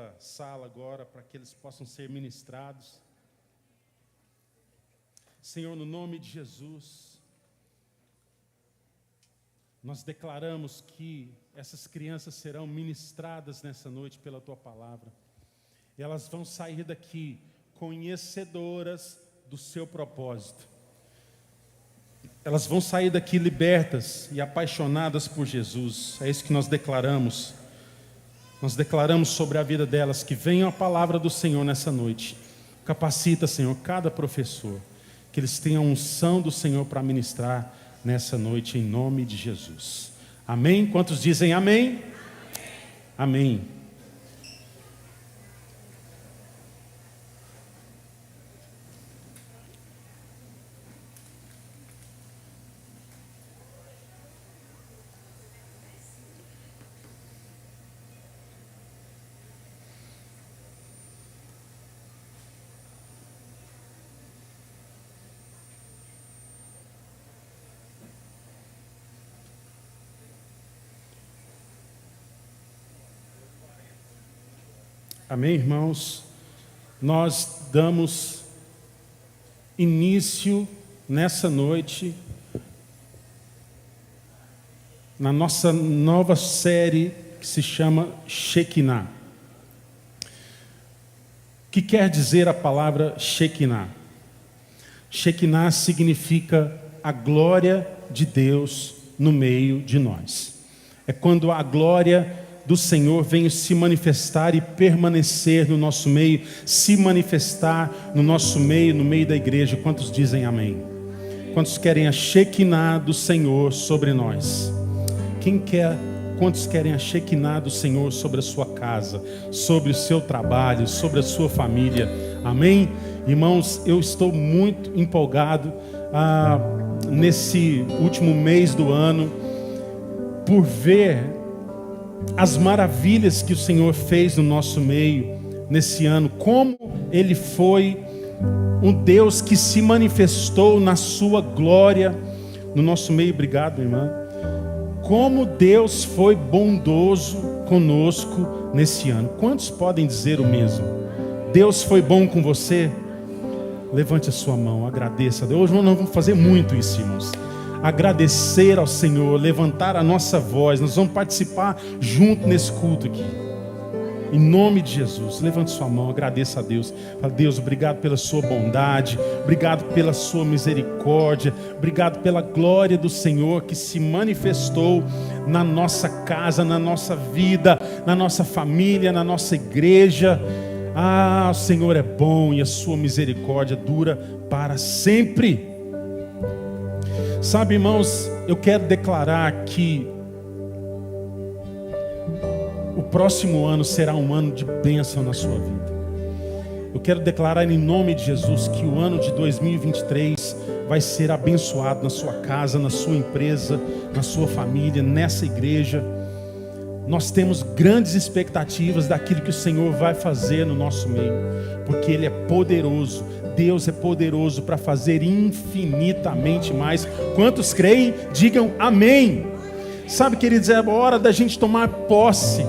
essa sala agora para que eles possam ser ministrados. Senhor, no nome de Jesus, nós declaramos que essas crianças serão ministradas nessa noite pela Tua palavra. E elas vão sair daqui conhecedoras do Seu propósito. Elas vão sair daqui libertas e apaixonadas por Jesus. É isso que nós declaramos. Nós declaramos sobre a vida delas que venha a palavra do Senhor nessa noite. Capacita, Senhor, cada professor, que eles tenham a unção do Senhor para ministrar nessa noite, em nome de Jesus. Amém? Quantos dizem amém? Amém. Amém, irmãos? Nós damos início nessa noite na nossa nova série que se chama Shekinah. O que quer dizer a palavra Shekinah? Shekinah significa a glória de Deus no meio de nós. É quando a glória do Senhor venha se manifestar e permanecer no nosso meio, se manifestar no nosso meio, no meio da igreja. Quantos dizem amém? Quantos querem a Shekinah do Senhor sobre nós? Quantos querem a Shekinah do Senhor sobre a sua casa, sobre o seu trabalho, sobre a sua família? Amém? Irmãos, eu estou muito empolgado nesse último mês do ano por ver as maravilhas que o Senhor fez no nosso meio nesse ano, como Ele foi um Deus que se manifestou na sua glória no nosso meio. Obrigado, irmã. Como Deus foi bondoso conosco nesse ano. Quantos podem dizer o mesmo? Deus foi bom com você? Levante a sua mão, agradeça a Deus. Hoje nós vamos fazer muito isso, irmãos. Agradecer ao Senhor, levantar a nossa voz. Nós vamos participar junto nesse culto aqui. Em nome de Jesus, levante sua mão, agradeça a Deus. Fala: Deus, obrigado pela sua bondade, obrigado pela sua misericórdia, obrigado pela glória do Senhor que se manifestou na nossa casa, na nossa vida, na nossa família, na nossa igreja. O Senhor é bom e a sua misericórdia dura para sempre. Sabe, irmãos, eu quero declarar que o próximo ano será um ano de bênção na sua vida. Eu quero declarar em nome de Jesus que o ano de 2023 vai ser abençoado na sua casa, na sua empresa, na sua família, nessa igreja. Nós temos grandes expectativas daquilo que o Senhor vai fazer no nosso meio, porque Ele é poderoso. Deus é poderoso para fazer infinitamente mais. Quantos creem? Digam amém. Sabe, queridos, é a hora da gente tomar posse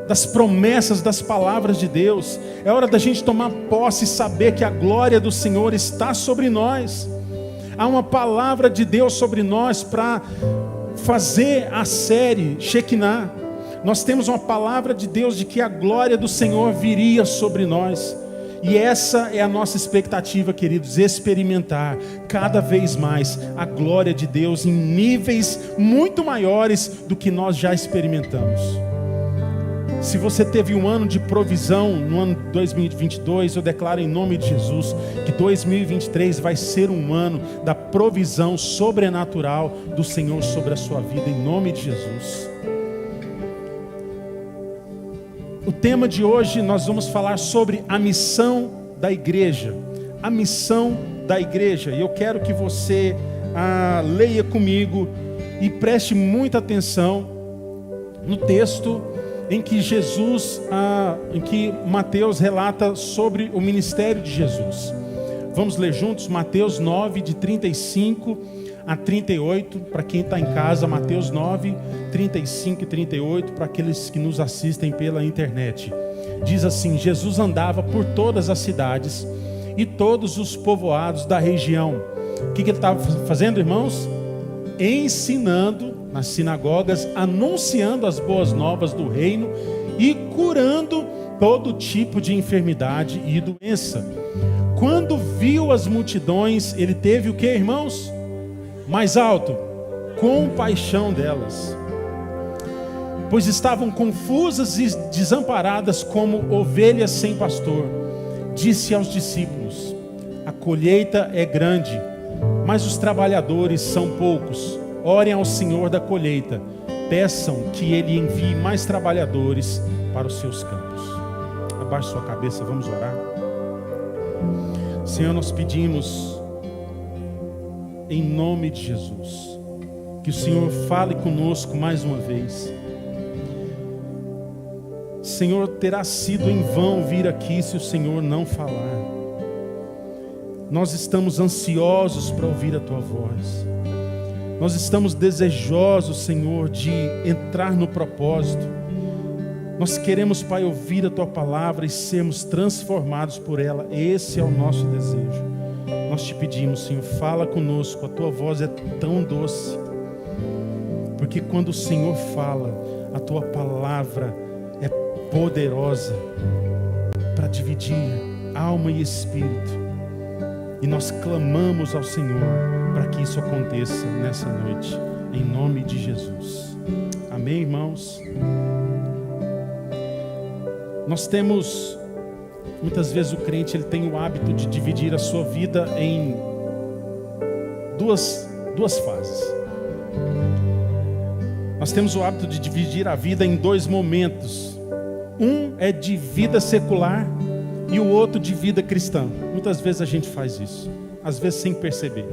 das promessas, das palavras de Deus. É hora da gente tomar posse e saber que a glória do Senhor está sobre nós. Há uma palavra de Deus sobre nós para fazer a série Shekinah. Nós temos uma palavra de Deus de que a glória do Senhor viria sobre nós. E essa é a nossa expectativa, queridos, experimentar cada vez mais a glória de Deus em níveis muito maiores do que nós já experimentamos. Se você teve um ano de provisão no ano 2022, eu declaro em nome de Jesus que 2023 vai ser um ano da provisão sobrenatural do Senhor sobre a sua vida, em nome de Jesus. O tema de hoje nós vamos falar sobre a missão da igreja. A missão da igreja. E eu quero que você leia comigo e preste muita atenção no texto em que em que Mateus relata sobre o ministério de Jesus. Vamos ler juntos Mateus 9, de 35 a 38, para quem está em casa, Mateus 9, 35 e 38, para aqueles que nos assistem pela internet. Diz assim: Jesus andava por todas as cidades e todos os povoados da região. O que ele estava fazendo, irmãos? Ensinando nas sinagogas, anunciando as boas novas do reino e curando todo tipo de enfermidade e doença. Quando viu as multidões, ele teve o que, irmãos? Mais alto, compaixão delas, pois estavam confusas e desamparadas como ovelhas sem pastor. Disse aos discípulos: a colheita é grande, mas os trabalhadores são poucos. Orem ao Senhor da colheita, peçam que Ele envie mais trabalhadores para os seus campos. Abaixe sua cabeça, vamos orar. Senhor, nós pedimos, em nome de Jesus, que o Senhor fale conosco mais uma vez. Senhor, terá sido em vão vir aqui se o Senhor não falar. Nós estamos ansiosos para ouvir a Tua voz. Nós estamos desejosos, Senhor, de entrar no propósito. Nós queremos, Pai, ouvir a Tua palavra e sermos transformados por ela. Esse é o nosso desejo. Nós te pedimos, Senhor, fala conosco. A Tua voz é tão doce. Porque quando o Senhor fala, a Tua palavra é poderosa para dividir alma e espírito. E nós clamamos ao Senhor para que isso aconteça nessa noite, em nome de Jesus. Amém, irmãos? Nós temos, muitas vezes o crente ele tem o hábito de dividir a sua vida em duas fases. Nós temos o hábito de dividir a vida em dois momentos. Um é de vida secular e o outro de vida cristã. Muitas vezes a gente faz isso, às vezes sem perceber.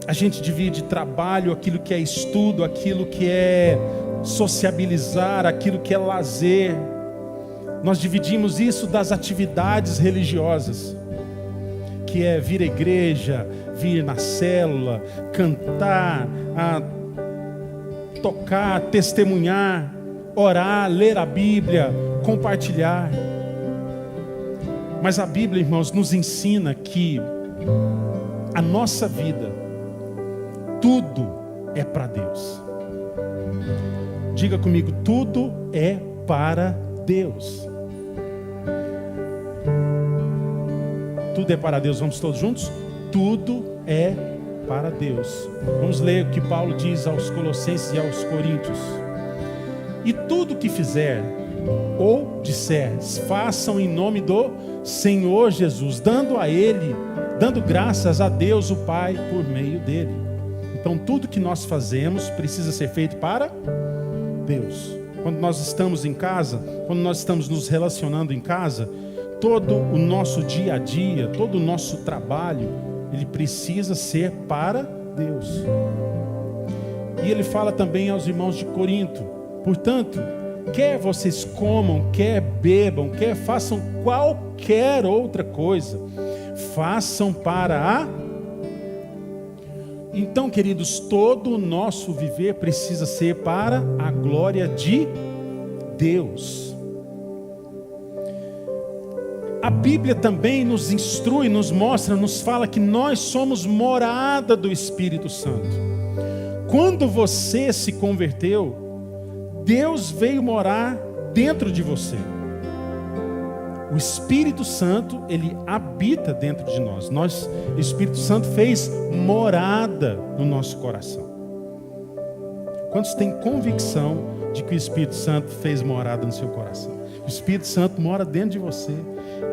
A gente divide trabalho, aquilo que é estudo, aquilo que é sociabilizar, aquilo que é lazer. Nós dividimos isso das atividades religiosas, que é vir à igreja, vir na célula, cantar, tocar, testemunhar, orar, ler a Bíblia, compartilhar. Mas a Bíblia, irmãos, nos ensina que a nossa vida, tudo é para Deus. Diga comigo, tudo é para Deus. Tudo é para Deus, vamos todos juntos? Tudo é para Deus. Vamos ler o que Paulo diz aos Colossenses e aos Coríntios. E tudo que fizer ou disser, façam em nome do Senhor Jesus, dando graças a Deus o Pai por meio dele. Então tudo que nós fazemos precisa ser feito para Deus. Quando nós estamos em casa, quando nós estamos nos relacionando em casa, todo o nosso dia a dia, todo o nosso trabalho, ele precisa ser para Deus. E ele fala também aos irmãos de Corinto: portanto, quer vocês comam, quer bebam, quer façam qualquer outra coisa, façam para a... Então, queridos, todo o nosso viver precisa ser para a glória de Deus. A Bíblia também nos instrui, nos mostra, nos fala que nós somos morada do Espírito Santo. Quando você se converteu, Deus veio morar dentro de você. O Espírito Santo, ele habita dentro de nós. O Espírito Santo fez morada no nosso coração. Quantos têm convicção de que o Espírito Santo fez morada no seu coração? O Espírito Santo mora dentro de você.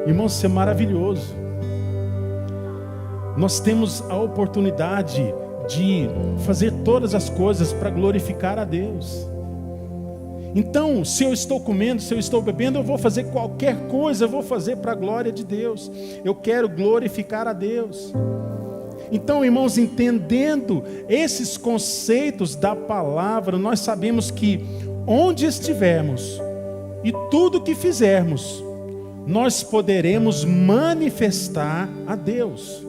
Irmão, isso é maravilhoso. Nós temos a oportunidade de fazer todas as coisas para glorificar a Deus. Então, se eu estou comendo, se eu estou bebendo, eu vou fazer qualquer coisa, eu vou fazer para a glória de Deus. Eu quero glorificar a Deus. Então, irmãos, entendendo esses conceitos da palavra, nós sabemos que onde estivermos e tudo que fizermos, nós poderemos manifestar a Deus.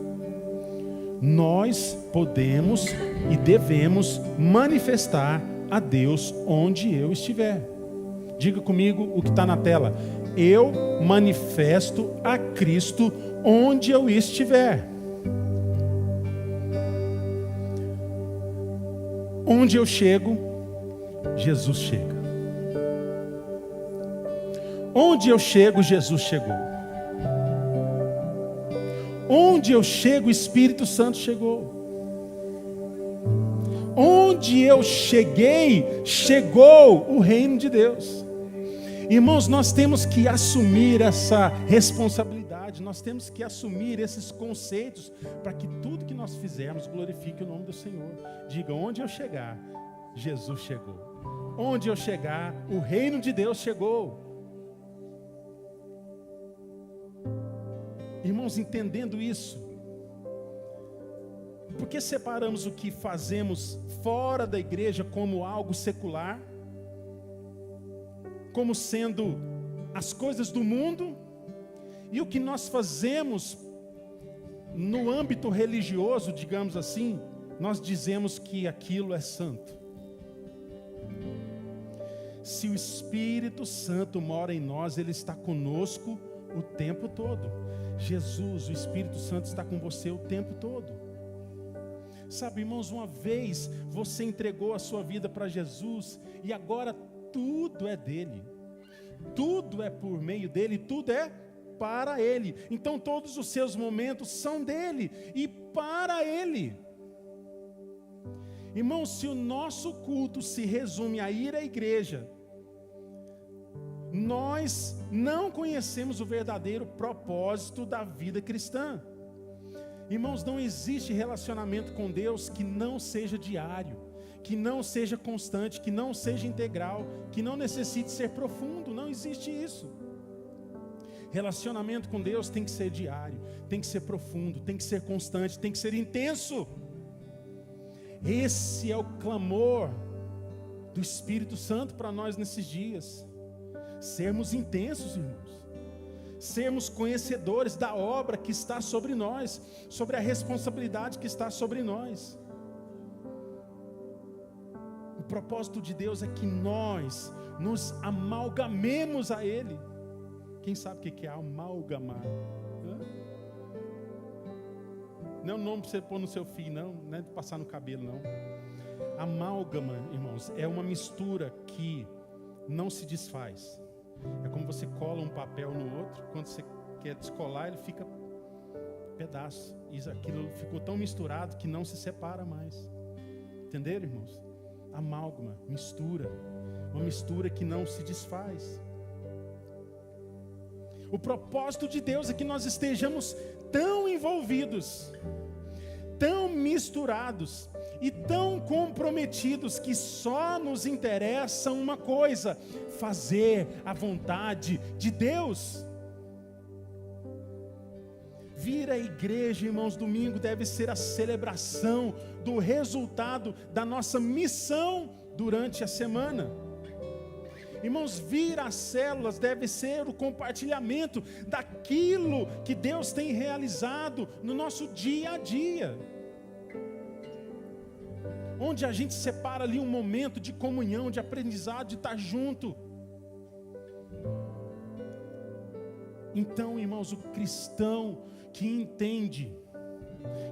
nós podemos e devemos manifestar a Deus onde eu estiver. Diga comigo o que está na tela. Eu manifesto a Cristo onde eu estiver. Onde eu chego, Jesus chega. Onde eu chego, Jesus chegou. Onde eu chego, o Espírito Santo chegou. Onde eu cheguei, chegou o reino de Deus. Irmãos, nós temos que assumir essa responsabilidade, nós temos que assumir esses conceitos, para que tudo que nós fizermos glorifique o nome do Senhor. Diga, onde eu chegar, Jesus chegou. Onde eu chegar, o reino de Deus chegou. Irmãos, entendendo isso, por que separamos o que fazemos fora da igreja como algo secular, como sendo as coisas do mundo, e o que nós fazemos no âmbito religioso, digamos assim, nós dizemos que aquilo é santo? Se o Espírito Santo mora em nós, Ele está conosco o tempo todo. Jesus, o Espírito Santo está com você o tempo todo. Sabe, irmãos, uma vez você entregou a sua vida para Jesus, e agora tudo é dele, tudo é por meio dele, tudo é para ele. Então todos os seus momentos são dele e para ele. Irmãos, se o nosso culto se resume a ir à igreja, nós não conhecemos o verdadeiro propósito da vida cristã. Irmãos, não existe relacionamento com Deus que não seja diário, que não seja constante, que não seja integral, que não necessite ser profundo. Não existe isso. Relacionamento com Deus tem que ser diário, tem que ser profundo, tem que ser constante, tem que ser intenso. Esse é o clamor do Espírito Santo para nós nesses dias. Sermos intensos, irmãos. Sermos conhecedores da obra que está sobre nós, sobre a responsabilidade que está sobre nós. O propósito de Deus é que nós nos amalgamemos a Ele. Quem sabe o que é amalgamar? Não é um nome para você pôr no seu filho, não é de passar no cabelo, não. Amálgama, irmãos, é uma mistura que não se desfaz. É como você cola um papel no outro, quando você quer descolar, ele fica pedaço. E aquilo ficou tão misturado que não se separa mais. Entenderam, irmãos? Amálgama, mistura. Uma mistura que não se desfaz. O propósito de Deus é que nós estejamos tão envolvidos, tão misturados e tão comprometidos que só nos interessa uma coisa: fazer a vontade de Deus. Vir à igreja, irmãos, domingo deve ser a celebração do resultado da nossa missão durante a semana. Irmãos, vir às células deve ser o compartilhamento daquilo que Deus tem realizado no nosso dia a dia. Onde a gente separa ali um momento de comunhão, de aprendizado, de estar junto. Então, irmãos, o cristão que entende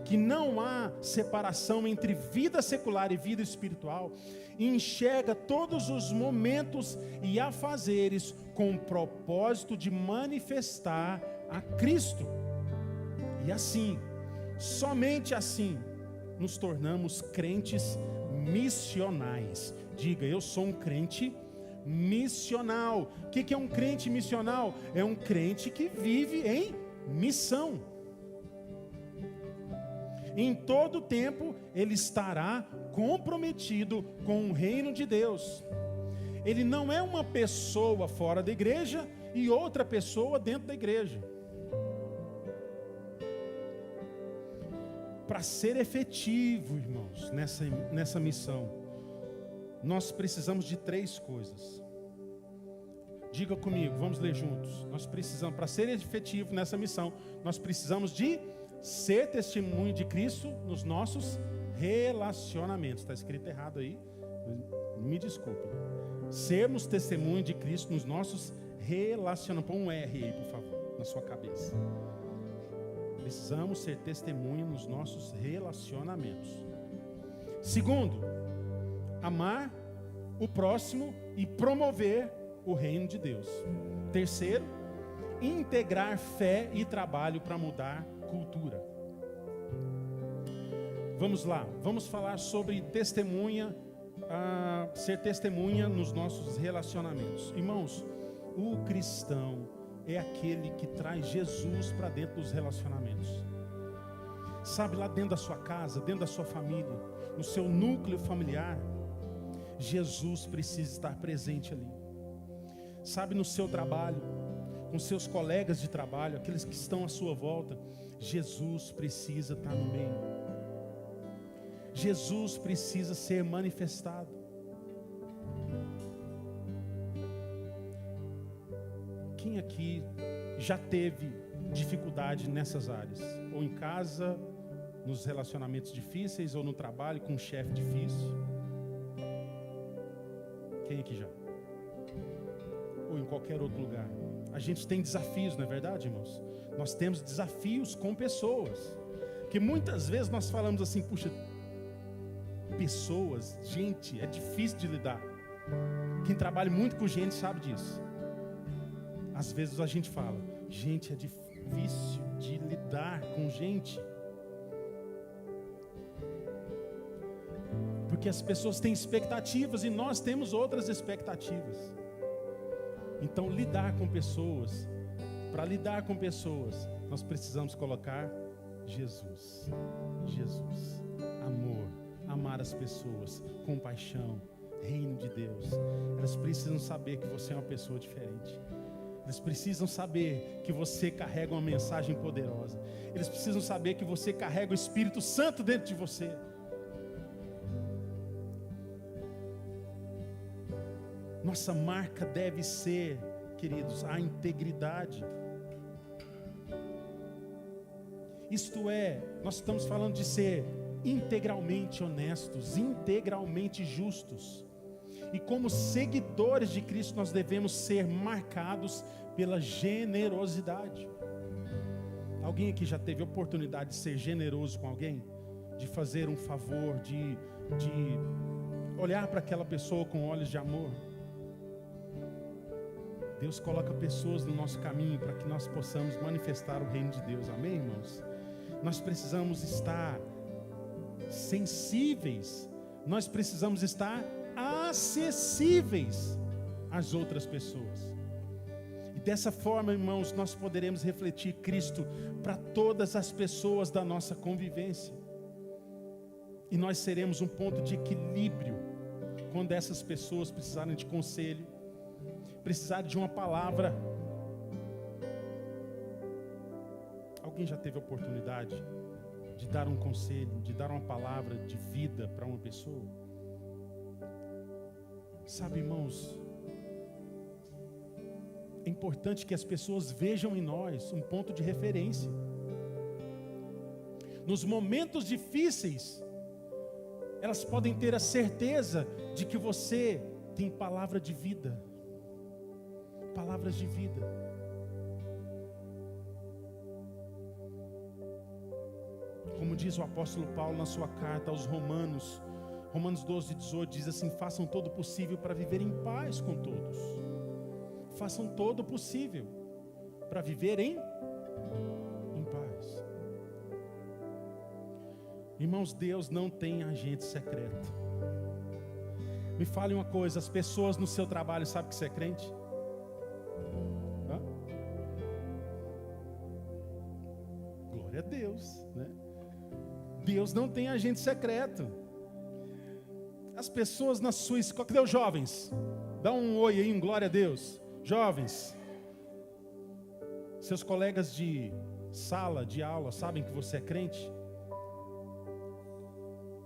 que não há separação entre vida secular e vida espiritual, enxerga todos os momentos e afazeres com o propósito de manifestar a Cristo. E assim, somente assim, nos tornamos crentes missionais. Diga, eu sou um crente missional. O que é um crente missional? É um crente que vive em missão. Em todo tempo ele estará comprometido com o reino de Deus. Ele não é uma pessoa fora da igreja e outra pessoa dentro da igreja. Para ser efetivo, irmãos, nessa missão, nós precisamos de 3 coisas. Diga comigo, vamos ler juntos. Nós precisamos, para ser efetivo nessa missão, nós precisamos de ser testemunho de Cristo nos nossos relacionamentos. Está escrito errado aí, me desculpe. Sermos testemunho de Cristo nos nossos relacionamentos. Põe um R aí, por favor, na sua cabeça. Precisamos ser testemunho nos nossos relacionamentos. Segundo, amar o próximo e promover o reino de Deus. Terceiro, integrar fé e trabalho para mudar cultura. Vamos lá, vamos falar sobre testemunha, ser testemunha nos nossos relacionamentos. Irmãos, o cristão é aquele que traz Jesus para dentro dos relacionamentos. Sabe, lá dentro da sua casa, dentro da sua família, no seu núcleo familiar, Jesus precisa estar presente ali. Sabe, no seu trabalho, com seus colegas de trabalho, aqueles que estão à sua volta, Jesus precisa estar no meio. Jesus precisa ser manifestado. Quem aqui já teve dificuldade nessas áreas? Ou em casa, nos relacionamentos difíceis, ou no trabalho com um chefe difícil? Quem aqui já? Ou em qualquer outro lugar? A gente tem desafios, não é verdade, irmãos? Nós temos desafios com pessoas, que muitas vezes nós falamos assim, puxa, pessoas, gente, é difícil de lidar. Quem trabalha muito com gente sabe disso. Às vezes a gente fala, gente, é difícil de lidar com gente. Porque as pessoas têm expectativas e nós temos outras expectativas. Então, lidar com pessoas, para lidar com pessoas, nós precisamos colocar Jesus. Jesus, amor, amar as pessoas, compaixão, reino de Deus. Elas precisam saber que você é uma pessoa diferente. Eles precisam saber que você carrega uma mensagem poderosa. Eles precisam saber que você carrega o Espírito Santo dentro de você. Nossa marca deve ser, queridos, a integridade. Isto é, nós estamos falando de ser integralmente honestos, integralmente justos. E como seguidores de Cristo, nós devemos ser marcados pela generosidade. Alguém aqui já teve oportunidade de ser generoso com alguém? De fazer um favor, de olhar para aquela pessoa com olhos de amor? Deus coloca pessoas no nosso caminho para que nós possamos manifestar o reino de Deus. Amém, irmãos? Nós precisamos estar sensíveis. Nós precisamos estar acessíveis às outras pessoas. E dessa forma, irmãos, nós poderemos refletir Cristo para todas as pessoas da nossa convivência. E nós seremos um ponto de equilíbrio quando essas pessoas precisarem de conselho, precisarem de uma palavra. Alguém já teve a oportunidade de dar um conselho, de dar uma palavra de vida para uma pessoa? Sabe, irmãos, é importante que as pessoas vejam em nós um ponto de referência. Nos momentos difíceis, elas podem ter a certeza de que você tem palavra de vida. Palavras de vida. Como diz o apóstolo Paulo na sua carta aos Romanos, Romanos 12:18 diz assim: façam todo o possível para viver em paz com todos. Façam todo o possível para viver em paz. Irmãos, Deus não tem agente secreto. Me fale uma coisa, as pessoas no seu trabalho sabem que você é crente? Hã? Glória a Deus, né? Deus não tem agente secreto. As pessoas na sua escola, cadê os jovens? Dá um oi aí, um glória a Deus. Jovens, seus colegas de sala, de aula, sabem que você é crente?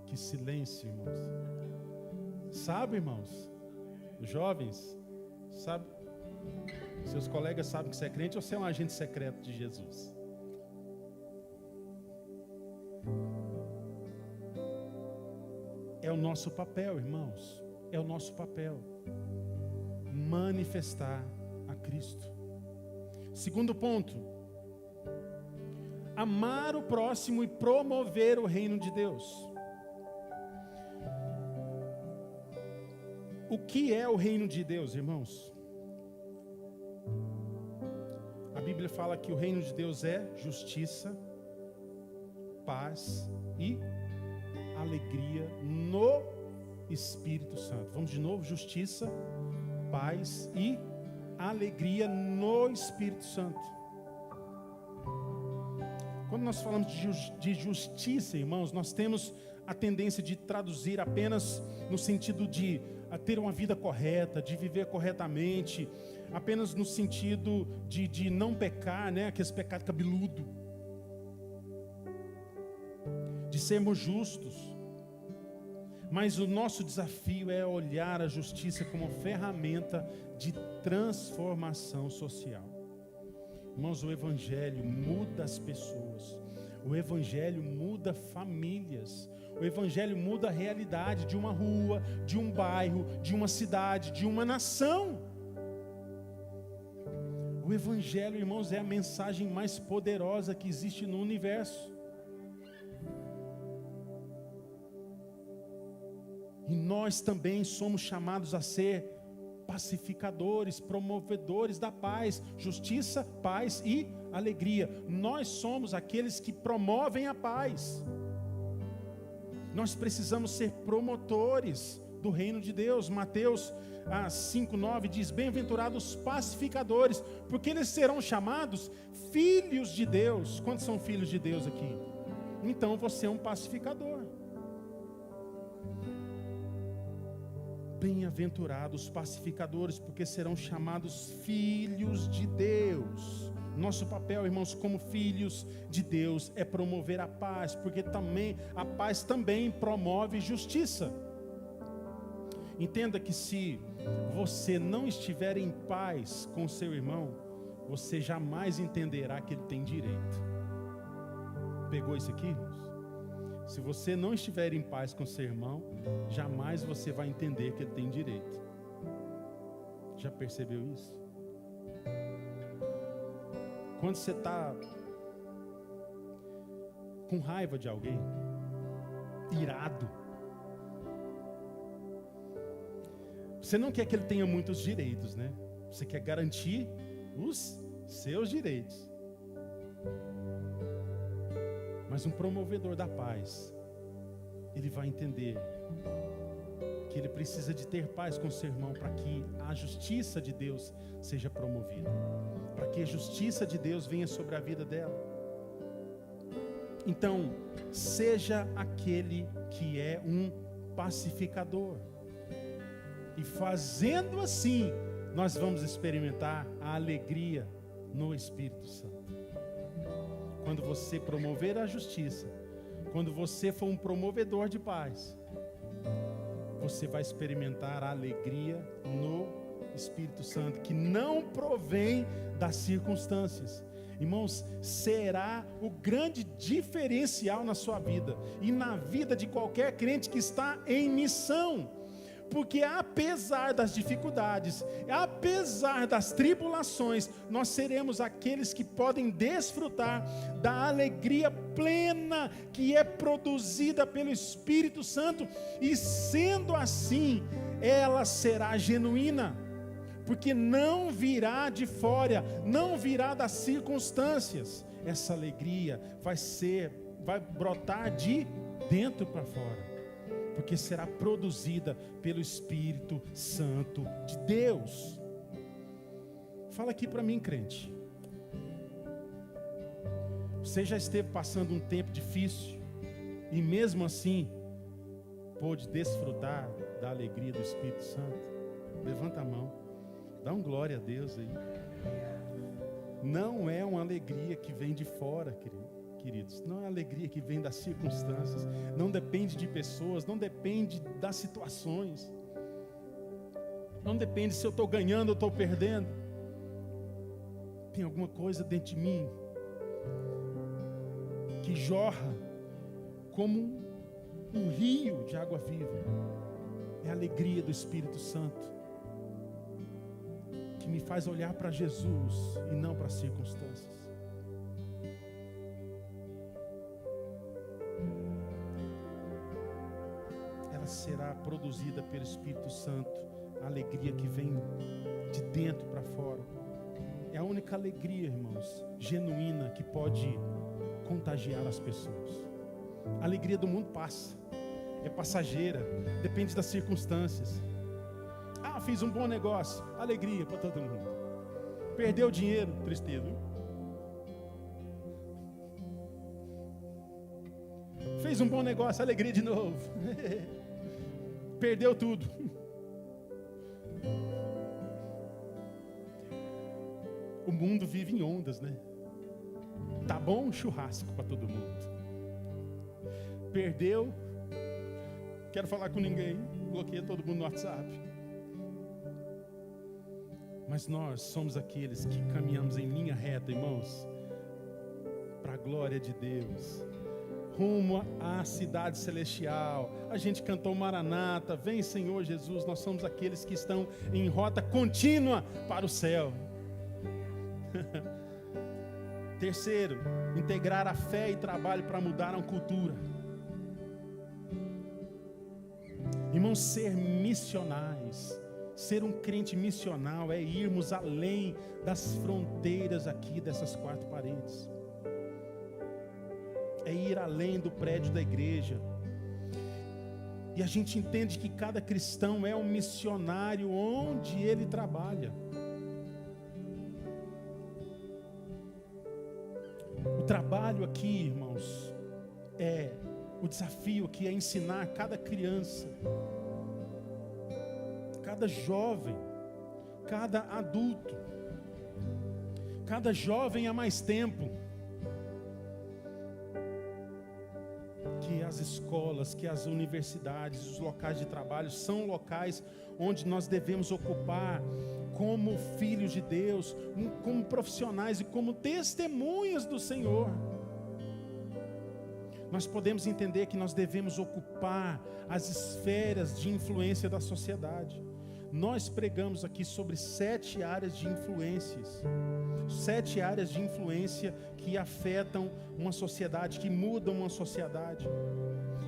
Que silêncio, irmãos. Sabe, irmãos? Os jovens, sabe? Seus colegas sabem que você é crente ou você é um agente secreto de Jesus? é o nosso papel, irmãos. É o nosso papel. Manifestar a Cristo. Segundo ponto. Amar o próximo e promover o reino de Deus. O que é o reino de Deus, irmãos? A Bíblia fala que o reino de Deus é justiça, paz e alegria no Espírito Santo. Vamos de novo: justiça, paz e alegria no Espírito Santo. Quando nós falamos de justiça, irmãos, nós temos a tendência de traduzir apenas no sentido de ter uma vida correta, de viver corretamente, apenas no sentido de não pecar, né? Aquele pecado cabeludo, de sermos justos. Mas o nosso desafio é olhar a justiça como ferramenta de transformação social. Irmãos, o Evangelho muda as pessoas. O Evangelho muda famílias. O Evangelho muda a realidade de uma rua, de um bairro, de uma cidade, de uma nação. O Evangelho, irmãos, é a mensagem mais poderosa que existe no universo. E nós também somos chamados a ser pacificadores, promovedores da paz, justiça, paz e alegria. Nós somos aqueles que promovem a paz. Nós precisamos ser promotores do reino de Deus. Mateus 5:9 diz: bem-aventurados os pacificadores, porque eles serão chamados filhos de Deus. Quantos são filhos de Deus aqui? Então você é um pacificador. Bem-aventurados os pacificadores, porque serão chamados filhos de Deus. Nosso papel, irmãos, como filhos de Deus, é promover a paz, porque também a paz também promove justiça. Entenda que se você não estiver em paz com seu irmão, você jamais entenderá que ele tem direito. Pegou isso aqui, irmãos? Se você não estiver em paz com seu irmão, jamais você vai entender que ele tem direito. Já percebeu isso? Quando você está com raiva de alguém, irado, você não quer que ele tenha muitos direitos, né? Você quer garantir os seus direitos. Mas um promovedor da paz, ele vai entender que ele precisa de ter paz com seu irmão para que a justiça de Deus seja promovida, para que a justiça de Deus venha sobre a vida dela. Então, seja aquele que é um pacificador. E fazendo assim, nós vamos experimentar a alegria no Espírito Santo. Quando você promover a justiça, quando você for um promovedor de paz, você vai experimentar a alegria no Espírito Santo, que não provém das circunstâncias. Irmãos, será o grande diferencial na sua vida e na vida de qualquer crente que está em missão. Porque apesar das dificuldades, apesar das tribulações, nós seremos aqueles que podem desfrutar da alegria plena que é produzida pelo Espírito Santo, e sendo assim, ela será genuína, porque não virá de fora, não virá das circunstâncias. Essa alegria vai brotar de dentro para fora, porque será produzida pelo Espírito Santo de Deus. Fala aqui para mim, crente. Você já esteve passando um tempo difícil e mesmo assim pôde desfrutar da alegria do Espírito Santo? Levanta a mão, dá um glória a Deus aí. Não é uma alegria que vem de fora, queridos, não é alegria que vem das circunstâncias, não depende de pessoas, não depende das situações, não depende se eu estou ganhando ou estou perdendo. Tem alguma coisa dentro de mim que jorra como um rio de água viva. É a alegria do Espírito Santo que me faz olhar para Jesus e não para as circunstâncias. Ela será produzida pelo Espírito Santo, a alegria que vem de dentro para fora. É a única alegria, irmãos, genuína, que pode contagiar as pessoas. A alegria do mundo passa, é passageira, depende das circunstâncias. Ah, fiz um bom negócio, alegria para todo mundo. Perdeu dinheiro, tristeza. Fez um bom negócio, alegria de novo. Perdeu tudo. O mundo vive em ondas, né? Tá bom um churrasco para todo mundo. Perdeu, quero falar com ninguém, bloqueia todo mundo no WhatsApp. Mas nós somos aqueles que caminhamos em linha reta, irmãos, para a glória de Deus, rumo à cidade celestial. A gente cantou Maranata, vem Senhor Jesus. Nós somos aqueles que estão em rota contínua para o céu. Terceiro, integrar a fé e trabalho para mudar a cultura. Irmãos, ser missionais, ser um crente missional é irmos além das fronteiras aqui dessas quatro paredes. É ir além do prédio da igreja. E a gente entende que cada cristão é um missionário onde ele trabalha. O trabalho aqui, irmãos, o desafio aqui é ensinar cada criança, cada jovem, cada adulto, cada jovem há mais tempo, que as escolas, que as universidades, os locais de trabalho são locais onde nós devemos ocupar como filhos de Deus, como profissionais e como testemunhas do Senhor. Nós podemos entender que nós devemos ocupar as esferas de influência da sociedade. Nós pregamos aqui sobre 7 áreas de influências. 7 áreas de influência que afetam uma sociedade, que mudam uma sociedade.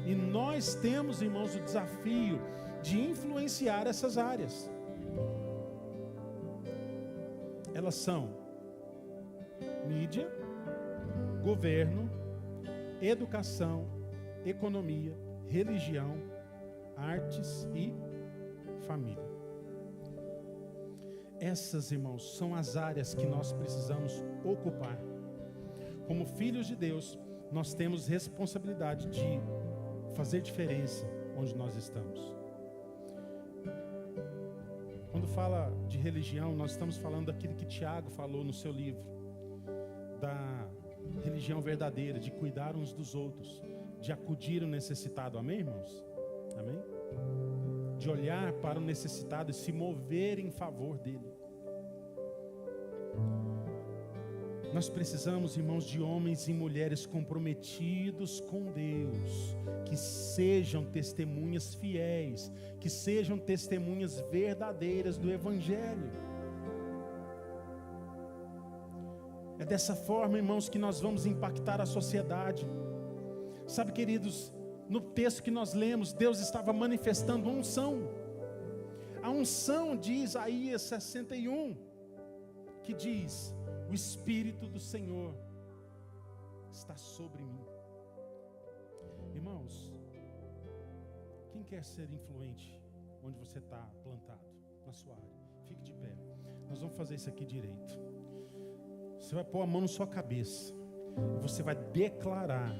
E nós temos, irmãos, o desafio de influenciar essas áreas. Elas são mídia, governo, educação, economia, religião, artes e família. Essas, irmãos, são as áreas que nós precisamos ocupar. Como filhos de Deus, nós temos responsabilidade de fazer diferença onde nós estamos. Quando fala de religião, nós estamos falando daquilo que Tiago falou no seu livro, da religião verdadeira, de cuidar uns dos outros, de acudir o necessitado. Amém, irmãos? Amém? De olhar para o necessitado e se mover em favor dele. Nós precisamos, irmãos, de homens e mulheres comprometidos com Deus, que sejam testemunhas fiéis, que sejam testemunhas verdadeiras do Evangelho. É dessa forma, irmãos, que nós vamos impactar a sociedade. Sabe, queridos, no texto que nós lemos, Deus estava manifestando a unção. A unção de Isaías 61, que diz: o Espírito do Senhor está sobre mim. Irmãos, quem quer ser influente onde você está plantado, na sua área? Fique de pé. Nós vamos fazer isso aqui direito. Você vai pôr a mão na sua cabeça e você vai declarar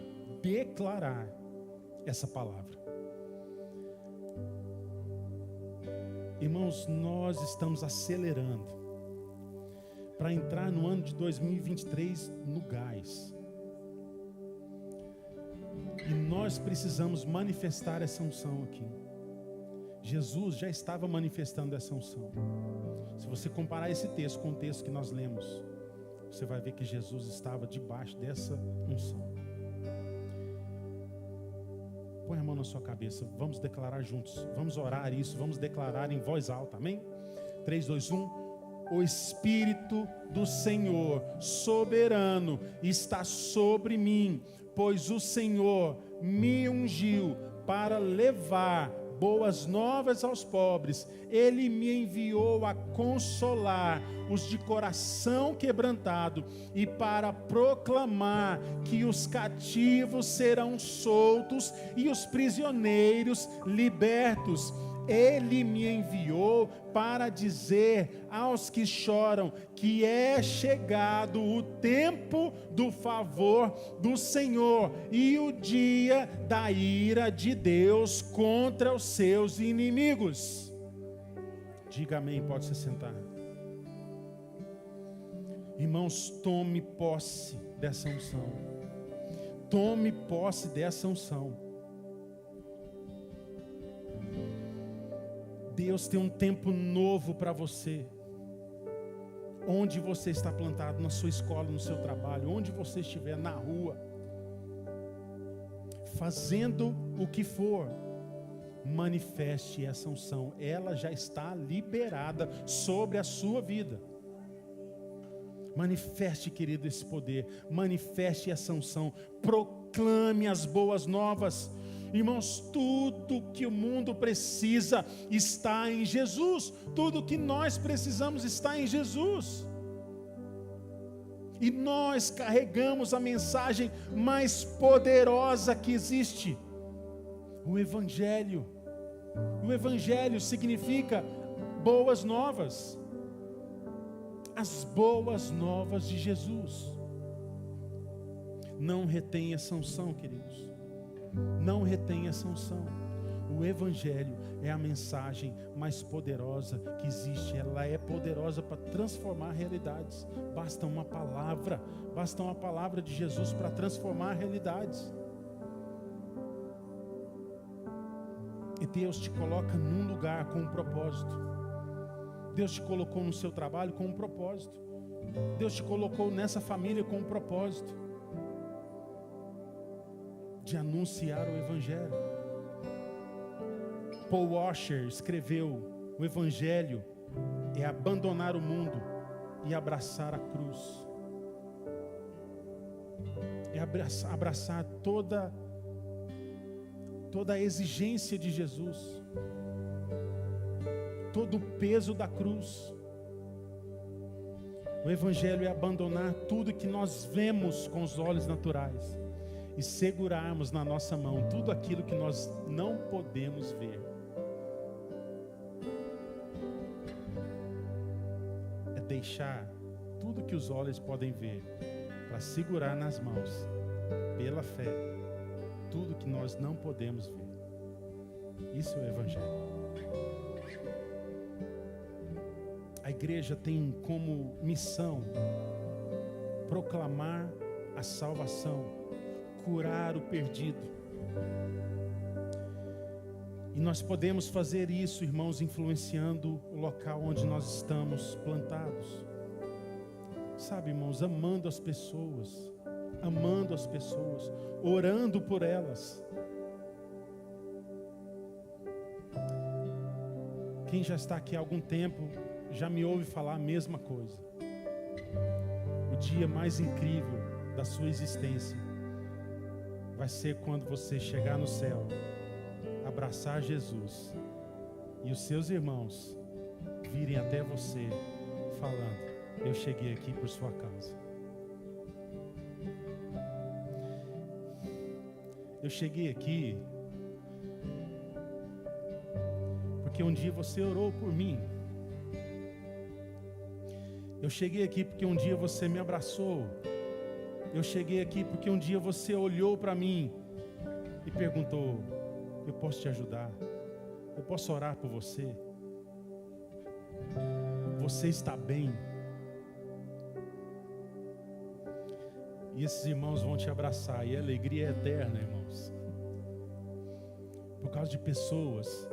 essa palavra. Irmãos, nós estamos acelerando para entrar no ano de 2023 no gás. E nós precisamos manifestar essa unção aqui. Jesus já estava manifestando essa unção. Se você comparar esse texto com o texto que nós lemos, você vai ver que Jesus estava debaixo dessa unção. Põe a mão na sua cabeça, vamos declarar juntos, vamos orar isso, vamos declarar em voz alta, amém? 3, 2, 1. O Espírito do Senhor soberano está sobre mim, pois o Senhor me ungiu para levar boas novas aos pobres. Ele me enviou a consolar os de coração quebrantado e para proclamar que os cativos serão soltos e os prisioneiros libertos. Ele me enviou para dizer aos que choram que é chegado o tempo do favor do Senhor e o dia da ira de Deus contra os seus inimigos. Diga amém, pode se sentar. Irmãos, tome posse dessa unção. Tome posse dessa unção. Deus tem um tempo novo para você. Onde você está plantado, na sua escola, no seu trabalho, onde você estiver, na rua, fazendo o que for, manifeste essa unção. Ela já está liberada sobre a sua vida. Manifeste, querido, esse poder. Manifeste essa unção. Proclame as boas novas. Irmãos, tudo que o mundo precisa está em Jesus. Tudo que nós precisamos está em Jesus. E nós carregamos a mensagem mais poderosa que existe: o Evangelho. O Evangelho significa boas novas. As boas novas de Jesus. Não retenha essa unção, queridos. Não retenha essa unção. O Evangelho é a mensagem mais poderosa que existe. Ela é poderosa para transformar realidades. Basta uma palavra de Jesus para transformar realidades. E Deus te coloca num lugar com um propósito. Deus te colocou no seu trabalho com um propósito. Deus te colocou nessa família com um propósito de anunciar o Evangelho. Paul Washer escreveu: o Evangelho é abandonar o mundo e abraçar a cruz. É abraçar toda a exigência de Jesus, todo o peso da cruz. O Evangelho é abandonar tudo que nós vemos com os olhos naturais e segurarmos na nossa mão tudo aquilo que nós não podemos ver. É deixar tudo que os olhos podem ver para segurar nas mãos, pela fé, tudo que nós não podemos ver. Isso é o Evangelho. A igreja tem como missão proclamar a salvação, curar o perdido. E nós podemos fazer isso, irmãos, influenciando o local onde nós estamos plantados. Sabe, irmãos, amando as pessoas, orando por elas. Quem já está aqui há algum tempo já me ouve falar a mesma coisa. O dia mais incrível da sua existência vai ser quando você chegar no céu, abraçar Jesus e os seus irmãos virem até você falando: eu cheguei aqui por sua causa. Eu cheguei aqui porque um dia você orou por mim. Eu cheguei aqui porque um dia você me abraçou. Eu cheguei aqui porque um dia você olhou para mim e perguntou: eu posso te ajudar? Eu posso orar por você? Você está bem? E esses irmãos vão te abraçar. E a alegria é eterna, irmãos. Por causa de pessoas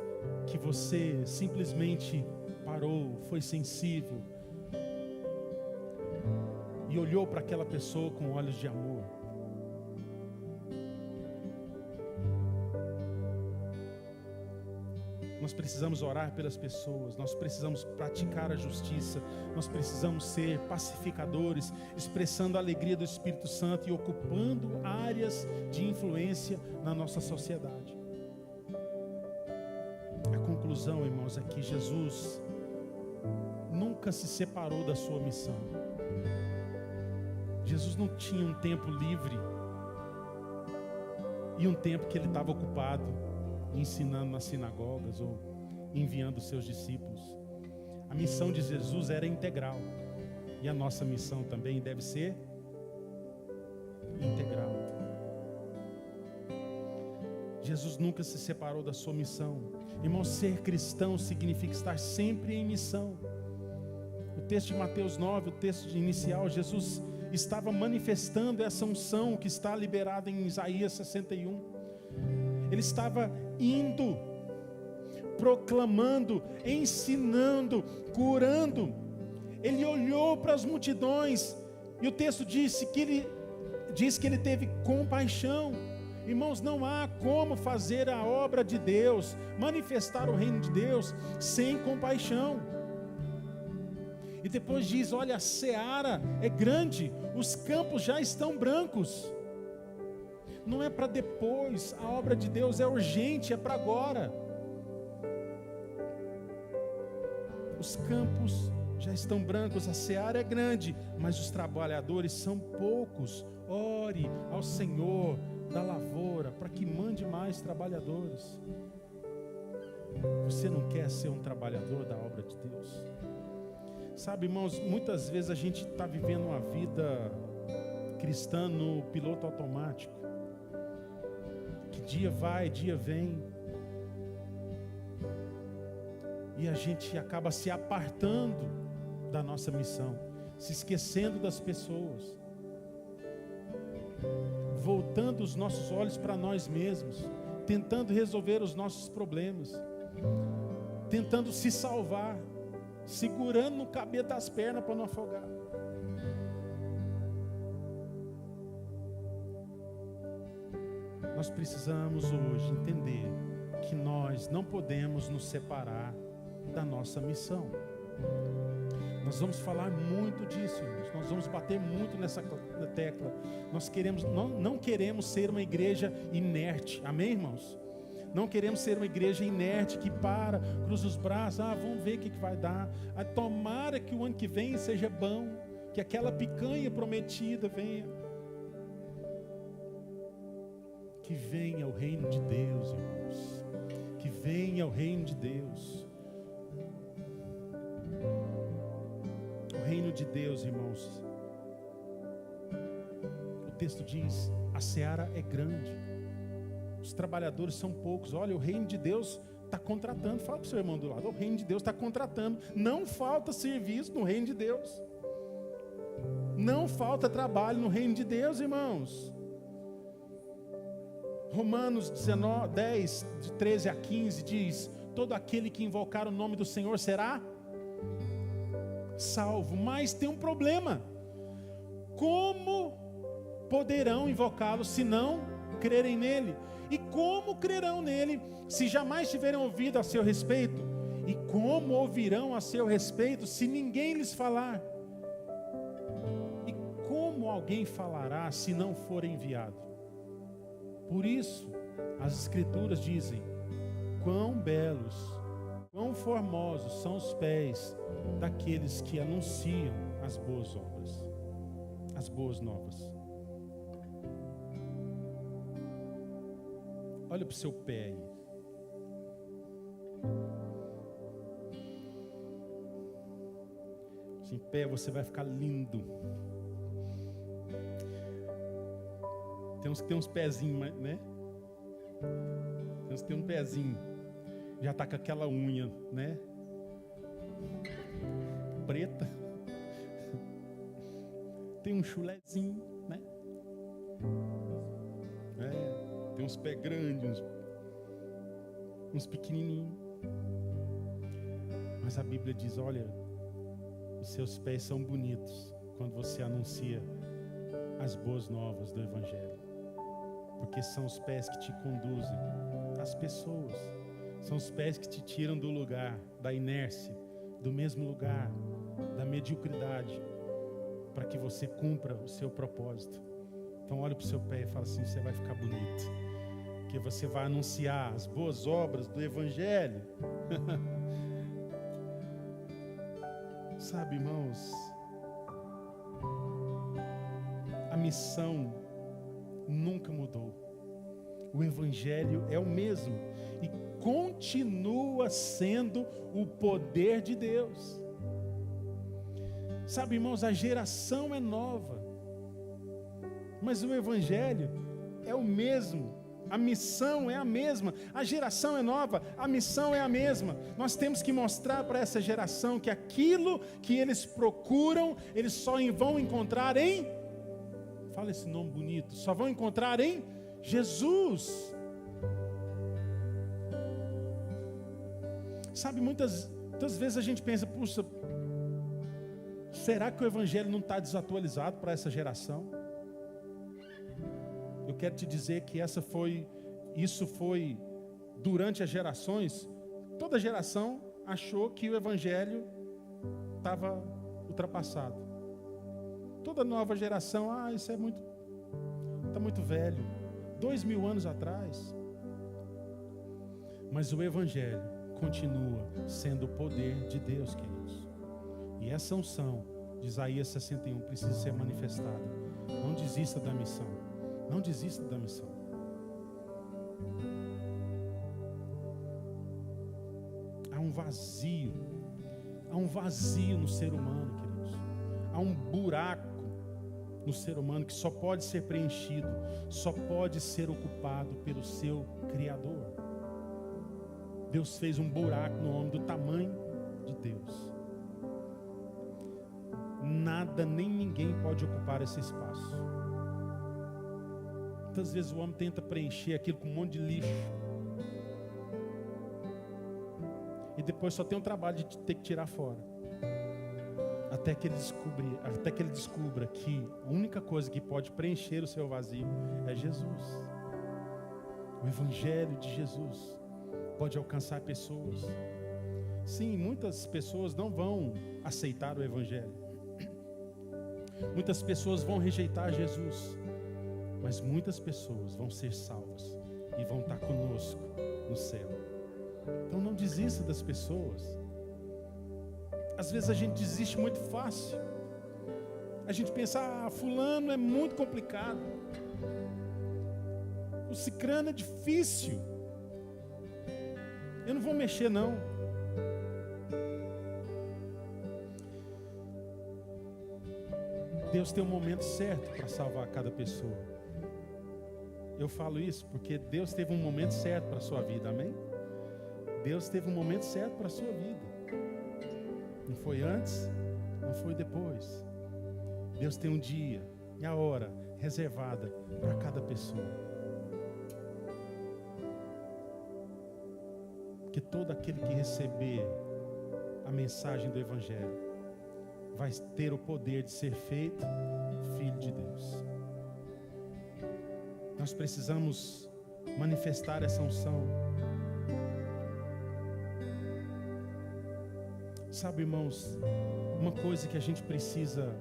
que você simplesmente parou, foi sensível e olhou para aquela pessoa com olhos de amor. Nós precisamos orar pelas pessoas, nós precisamos praticar a justiça, nós precisamos ser pacificadores, expressando a alegria do Espírito Santo e ocupando áreas de influência na nossa sociedade. A conclusão, irmãos, é que Jesus nunca se separou da sua missão. Jesus não tinha um tempo livre e um tempo que ele estava ocupado ensinando nas sinagogas ou enviando os seus discípulos. A missão de Jesus era integral, e a nossa missão também deve ser integral. Jesus nunca se separou da sua missão. Irmão, ser cristão significa estar sempre em missão. O texto de Mateus 9, o texto inicial, Jesus estava manifestando essa unção que está liberada em Isaías 61. Ele estava indo, proclamando, ensinando, curando. Ele olhou para as multidões e o texto diz que ele teve compaixão. Irmãos, não há como fazer a obra de Deus, manifestar o reino de Deus sem compaixão. E depois diz, olha, a seara é grande, os campos já estão brancos. Não é para depois, a obra de Deus é urgente, é para agora. Os campos já estão brancos, a seara é grande, mas os trabalhadores são poucos. Ore ao Senhor da lavoura para que mande mais trabalhadores. Você não quer ser um trabalhador da obra de Deus? Sabe, irmãos, muitas vezes a gente está vivendo uma vida cristã no piloto automático, que dia vai, dia vem, e a gente acaba se apartando da nossa missão, se esquecendo das pessoas, voltando os nossos olhos para nós mesmos, tentando resolver os nossos problemas, tentando se salvar, segurando no cabelo das pernas para não afogar. Nós precisamos hoje entender que nós não podemos nos separar da nossa missão. Nós vamos falar muito disso, irmãos. Nós vamos bater muito nessa tecla. Nós não queremos ser uma igreja inerte. Amém, irmãos? Não queremos ser uma igreja inerte que cruza os braços, vamos ver o que vai dar. Tomara que o ano que vem seja bom, que aquela picanha prometida venha. Que venha o reino de Deus, irmãos. Que venha o reino de Deus. O reino de Deus, irmãos. O texto diz, a seara é grande, os trabalhadores são poucos. Olha, o reino de Deus está contratando. Fala para o seu irmão do lado, o reino de Deus está contratando. Não falta serviço no reino de Deus. Não falta trabalho no reino de Deus, irmãos. Romanos 10, de 13 a 15 diz, todo aquele que invocar o nome do Senhor será salvo. Mas tem um problema: como poderão invocá-lo se não crerem nele? E como crerão nele se jamais tiverem ouvido a seu respeito? E como ouvirão a seu respeito se ninguém lhes falar? E como alguém falará se não for enviado? Por isso as escrituras dizem, quão belos, quão formosos são os pés daqueles que anunciam as boas obras, as boas novas. Olha para o seu pé aí. Em pé você vai ficar lindo. Tem uns que tem uns pezinhos, né? Tem uns que tem um pezinho. Já está com aquela unha, né? Preta. Tem um chulezinho, né? Tem uns pés grandes, uns pequenininhos. Mas a Bíblia diz, olha, os seus pés são bonitos quando você anuncia as boas novas do Evangelho. Porque são os pés que te conduzem às pessoas, São os pés que te tiram do lugar, da inércia, do mesmo lugar, da mediocridade, para que você cumpra o seu propósito. Então olha para o seu pé e fala assim: você vai ficar bonito, porque você vai anunciar as boas obras do Evangelho. Sabe, irmãos, a missão nunca mudou. O Evangelho é o mesmo e continua sendo o poder de Deus. Sabe, irmãos, a geração é nova, mas o Evangelho é o mesmo. A missão é a mesma. A geração é nova, a missão é a mesma. Nós temos que mostrar para essa geração que aquilo que eles procuram, eles só vão encontrar em... Fala esse nome bonito. Só vão encontrar em Jesus. Sabe, muitas vezes a gente pensa: puxa, será que o Evangelho não está desatualizado para essa geração? Eu quero te dizer que isso foi durante as gerações. Toda geração achou que o Evangelho estava ultrapassado. Toda nova geração, isso está muito velho. 2000 anos atrás. Mas o Evangelho continua sendo o poder de Deus, queridos. E essa unção de Isaías 61 precisa ser manifestada. Não desista da missão. Não desista da missão. Há um vazio. Há um vazio no ser humano, queridos. Há um buraco no ser humano que só pode ser preenchido, só pode ser ocupado pelo seu Criador. Deus fez um buraco no homem do tamanho de Deus. Nada nem ninguém pode ocupar esse espaço. Muitas vezes o homem tenta preencher aquilo com um monte de lixo. E depois só tem um trabalho de ter que tirar fora. Até que ele descubra que a única coisa que pode preencher o seu vazio é Jesus. O Evangelho de Jesus pode alcançar pessoas. Sim, muitas pessoas não vão aceitar o Evangelho. Muitas pessoas vão rejeitar Jesus. Mas muitas pessoas vão ser salvas e vão estar conosco no céu. Então não desista das pessoas. Às vezes a gente desiste muito fácil. A gente pensa: fulano é muito complicado, o cicrano é difícil, eu não vou mexer não. Deus tem um momento certo para salvar cada pessoa. Eu falo isso porque Deus teve um momento certo para a sua vida, amém? Deus teve um momento certo para a sua vida. Não foi antes, não foi depois. Deus tem um dia e a hora reservada para cada pessoa. Que todo aquele que receber a mensagem do Evangelho vai ter o poder de ser feito filho de Deus. Nós precisamos manifestar essa unção. Sabe, irmãos, uma coisa que a gente precisa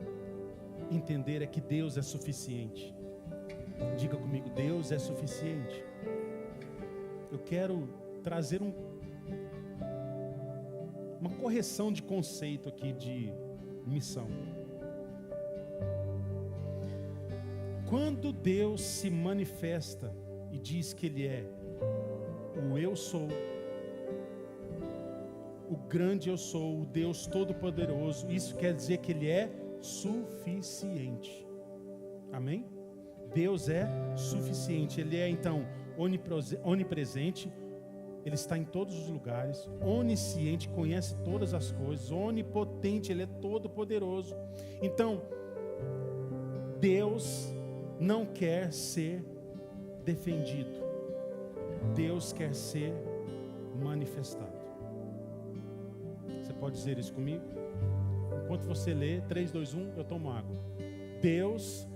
entender é que Deus é suficiente. Diga comigo: Deus é suficiente. Eu quero trazer uma correção de conceito aqui de missão. Quando Deus se manifesta e diz que Ele é o Eu Sou, o grande Eu Sou, o Deus Todo-Poderoso, isso quer dizer que Ele é suficiente. Amém? Deus é suficiente. Ele é então onipresente. Ele está em todos os lugares, onisciente, conhece todas as coisas, onipotente, Ele é todo poderoso. Então, Deus não quer ser defendido, Deus quer ser manifestado. Você pode dizer isso comigo? Enquanto você lê, 3, 2, 1, eu tomo água. Deus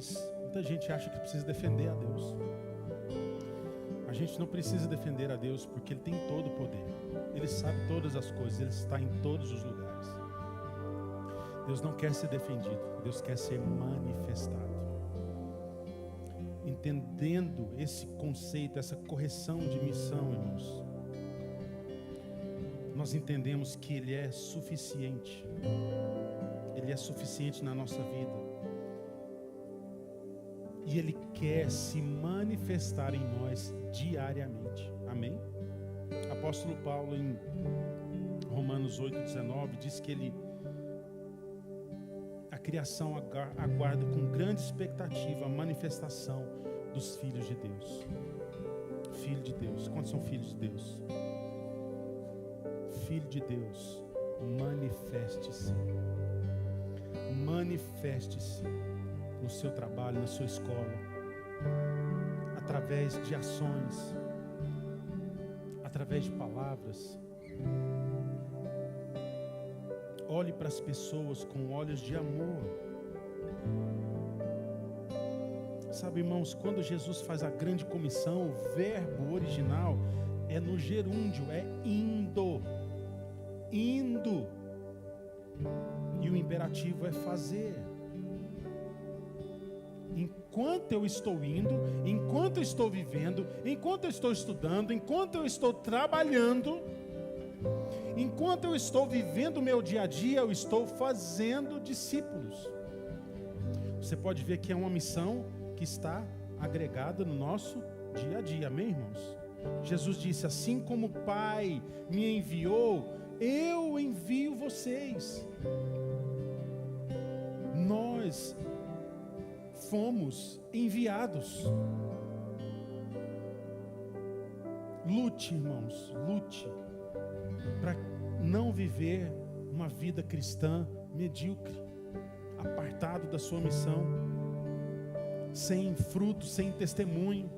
mas muita gente acha que precisa defender a Deus. A gente não precisa defender a Deus, porque Ele tem todo o poder. Ele sabe todas as coisas, Ele está em todos os lugares. Deus não quer ser defendido, Deus quer ser manifestado. Entendendo esse conceito, essa correção de missão, irmãos, nós entendemos que Ele é suficiente. Ele é suficiente na nossa vida. E Ele quer se manifestar em nós diariamente. Amém? Apóstolo Paulo, em Romanos 8,19, diz que a criação aguarda com grande expectativa a manifestação dos filhos de Deus. Filho de Deus. Quantos são filhos de Deus? Filho de Deus, manifeste-se. Manifeste-se no seu trabalho, na sua escola, através de ações, através de palavras. Olhe para as pessoas com olhos de amor. Sabe, irmãos, quando Jesus faz a grande comissão, o verbo original é no gerúndio, é indo. Indo. E o imperativo é fazer. Enquanto eu estou indo, enquanto eu estou vivendo, enquanto eu estou estudando, enquanto eu estou trabalhando, enquanto eu estou vivendo o meu dia a dia, eu estou fazendo discípulos. Você pode ver que é uma missão que está agregada no nosso dia a dia, amém, irmãos? Jesus disse: assim como o Pai me enviou, eu envio vocês. Nós fomos enviados. Lute, irmãos, lute para não viver uma vida cristã medíocre, apartado da sua missão, sem fruto, sem testemunho.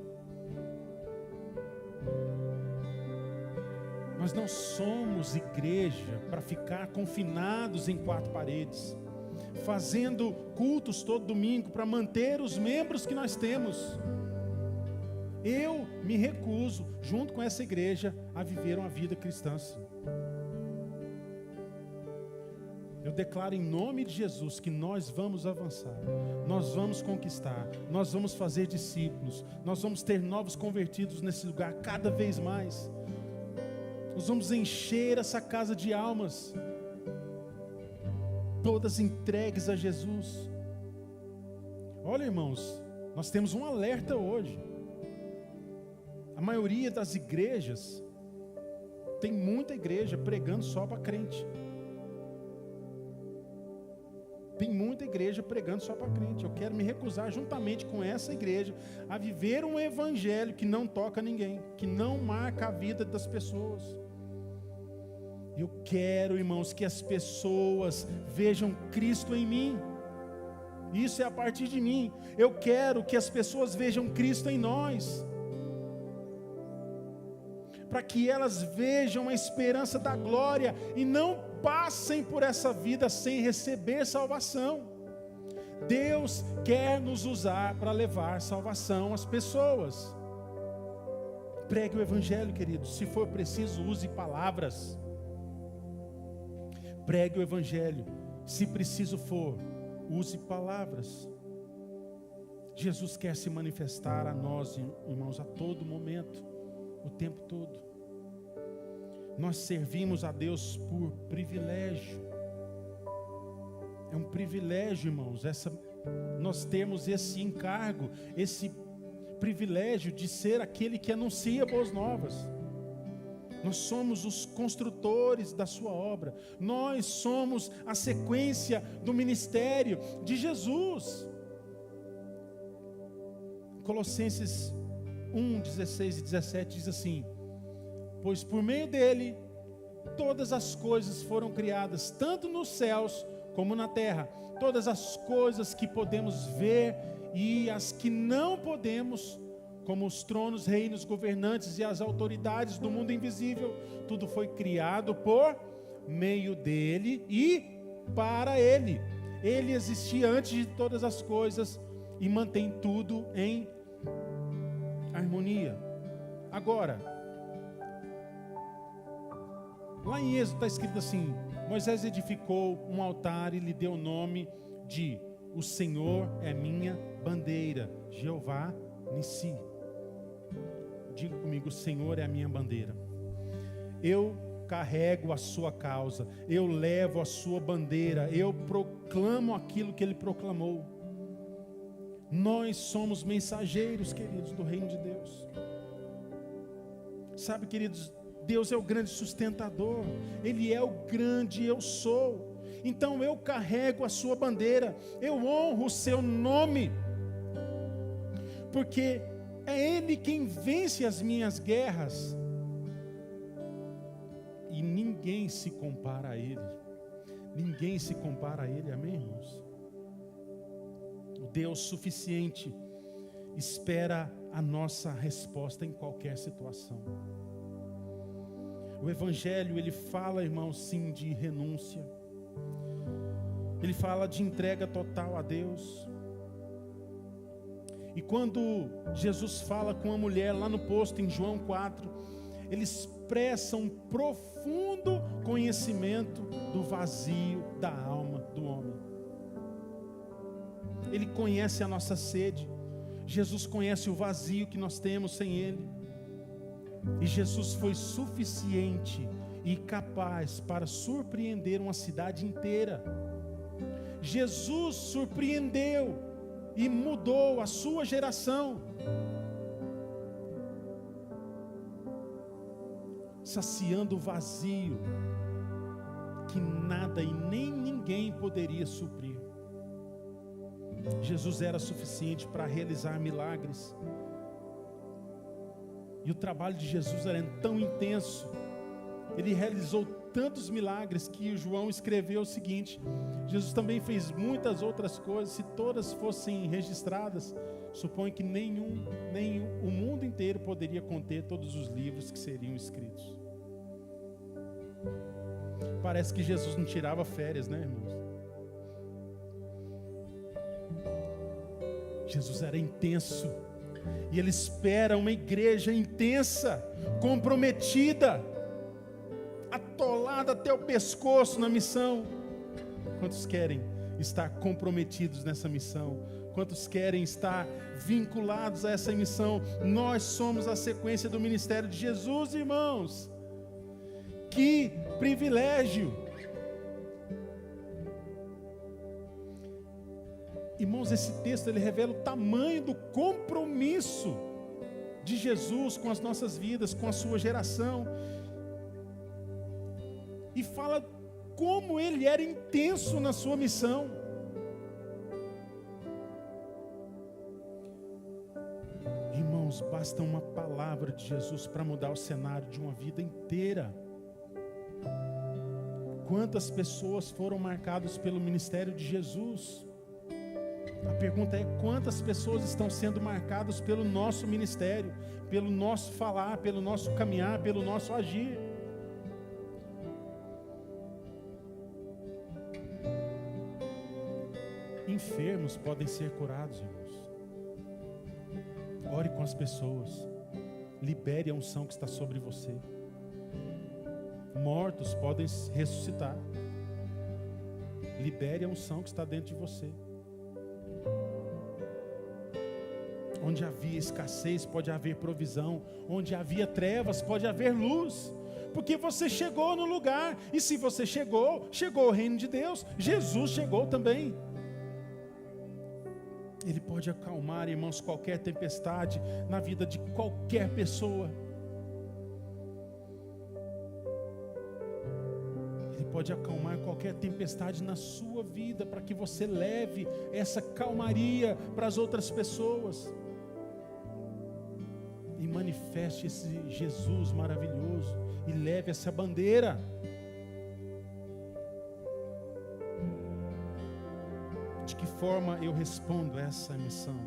Nós não somos igreja para ficar confinados em quatro paredes, fazendo cultos todo domingo para manter os membros que nós temos. Eu me recuso, junto com essa igreja, a viver uma vida cristã. Eu declaro em nome de Jesus que nós vamos avançar, nós vamos conquistar, nós vamos fazer discípulos, nós vamos ter novos convertidos nesse lugar cada vez mais. Nós vamos encher essa casa de almas, todas entregues a Jesus. Olha, irmãos, nós temos um alerta hoje. A maioria das igrejas, tem muita igreja pregando só para crente. Tem muita igreja pregando só para crente. Eu quero me recusar juntamente com essa igreja a viver um evangelho que não toca ninguém, que não marca a vida das pessoas. Eu quero, irmãos, que as pessoas vejam Cristo em mim. Isso é a partir de mim. Eu quero que as pessoas vejam Cristo em nós, para que elas vejam a esperança da glória e não passem por essa vida sem receber salvação. Deus quer nos usar para levar salvação às pessoas. Pregue o evangelho, queridos. Se for preciso, use palavras. Pregue o evangelho. Se preciso for, use palavras. Jesus quer se manifestar a nós, irmãos, a todo momento, o tempo todo. Nós servimos a Deus por privilégio. É um privilégio, irmãos, nós temos esse encargo, esse privilégio de ser aquele que anuncia boas novas. Nós somos os construtores da sua obra. Nós somos a sequência do ministério de Jesus. Colossenses 1, 16 e 17 diz assim: pois por meio dele todas as coisas foram criadas, tanto nos céus como na terra. Todas as coisas que podemos ver e as que não podemos, como os tronos, reinos, governantes e as autoridades do mundo invisível. Tudo foi criado por meio dele e para ele. Ele existia antes de todas as coisas, e mantém tudo em harmonia. Agora, lá em Êxodo está escrito assim: Moisés edificou um altar e lhe deu o nome de O Senhor é minha bandeira, Jeová Nissi. Diga comigo: o Senhor é a minha bandeira. Eu carrego a sua causa, eu levo a sua bandeira, eu proclamo aquilo que ele proclamou. Nós somos mensageiros, queridos, do reino de Deus. Sabe, queridos, Deus é o grande sustentador, Ele é o grande eu sou. Então eu carrego a sua bandeira, eu honro o seu nome, porque é Ele quem vence as minhas guerras, e ninguém se compara a Ele. Ninguém se compara a Ele, amém, irmãos? O Deus suficiente espera a nossa resposta em qualquer situação. O Evangelho, ele fala, irmãos, sim, de renúncia. Ele fala de entrega total a Deus. E quando Jesus fala com a mulher lá no posto, em João 4, ele expressa um profundo conhecimento do vazio da alma do homem. Ele conhece a nossa sede. Jesus conhece o vazio que nós temos sem Ele. E Jesus foi suficiente e capaz para surpreender uma cidade inteira. Jesus surpreendeu e mudou a sua geração, saciando o vazio que nada e nem ninguém poderia suprir. Jesus era suficiente para realizar milagres. E o trabalho de Jesus era tão intenso, ele realizou tantos milagres, que João escreveu o seguinte: Jesus também fez muitas outras coisas, se todas fossem registradas, suponho que nem o mundo inteiro poderia conter todos os livros que seriam escritos. Parece que Jesus não tirava férias, né, irmãos? Jesus era intenso, e Ele espera uma igreja intensa, comprometida, atolada até o pescoço na missão. Quantos querem estar comprometidos nessa missão? Quantos querem estar vinculados a essa missão? Nós somos a sequência do ministério de Jesus, irmãos. Que privilégio! Irmãos, esse texto ele revela o tamanho do compromisso de Jesus com as nossas vidas, com a sua geração, e fala como ele era intenso na sua missão. Irmãos, basta uma palavra de Jesus para mudar o cenário de uma vida inteira. Quantas pessoas foram marcadas pelo ministério de Jesus? A pergunta é: quantas pessoas estão sendo marcadas pelo nosso ministério, pelo nosso falar, pelo nosso caminhar, pelo nosso agir? Enfermos podem ser curados, irmãos. Ore com as pessoas, libere a unção que está sobre você. Mortos podem ressuscitar, libere a unção que está dentro de você. Onde havia escassez, pode haver provisão. Onde havia trevas, pode haver luz. Porque você chegou no lugar. E se você chegou, chegou o reino de Deus. Jesus chegou também. Ele pode acalmar, irmãos, qualquer tempestade na vida de qualquer pessoa. Ele pode acalmar qualquer tempestade na sua vida, para que você leve essa calmaria para as outras pessoas. E manifeste esse Jesus maravilhoso, e leve essa bandeira. De que forma eu respondo a essa missão?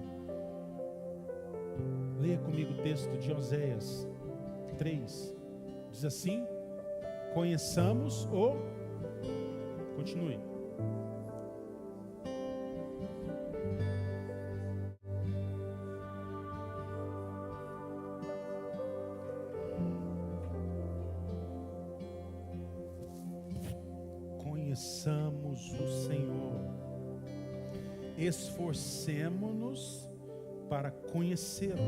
Leia comigo o texto de Oséias 3. Diz assim: conheçamos o... Continue. conheçamos o Senhor. Esforcemo-nos para conhecê-lo.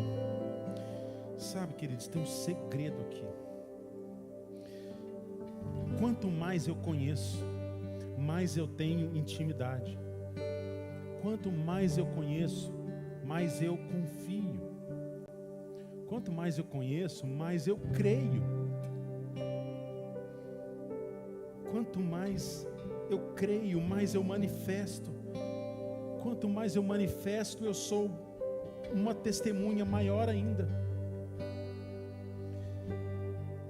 Sabe, queridos, tem um segredo aqui. Quanto mais eu conheço, mais eu tenho intimidade. Quanto mais eu conheço, mais eu confio. Quanto mais eu conheço, mais eu creio. Quanto mais eu creio, mais eu manifesto. Quanto mais eu manifesto, eu sou uma testemunha maior ainda.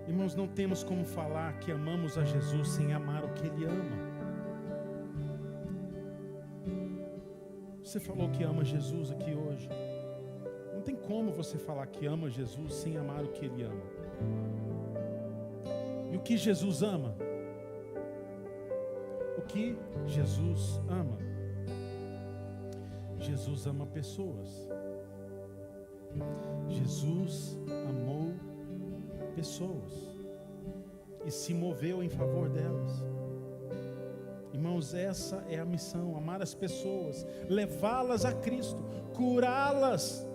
Irmãos, não temos como falar que amamos a Jesus sem amar o que Ele ama. Você falou que ama Jesus aqui hoje. Não tem como você falar que ama Jesus sem amar o que Ele ama. E o que Jesus ama? O que Jesus ama? Jesus ama pessoas. Jesus amou pessoas e se moveu em favor delas. Irmãos, essa é a missão: amar as pessoas, levá-las a Cristo, curá-las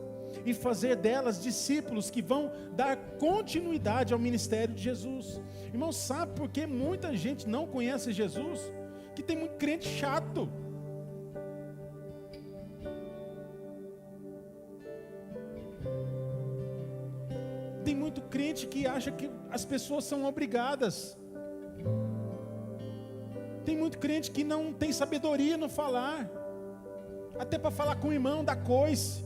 e fazer delas discípulos que vão dar continuidade ao ministério de Jesus. Irmãos, sabe por que muita gente não conhece Jesus? Que tem muito crente chato. Tem muito crente que acha que as pessoas são obrigadas. Tem muito crente que não tem sabedoria no falar, até para falar com o irmão da coice.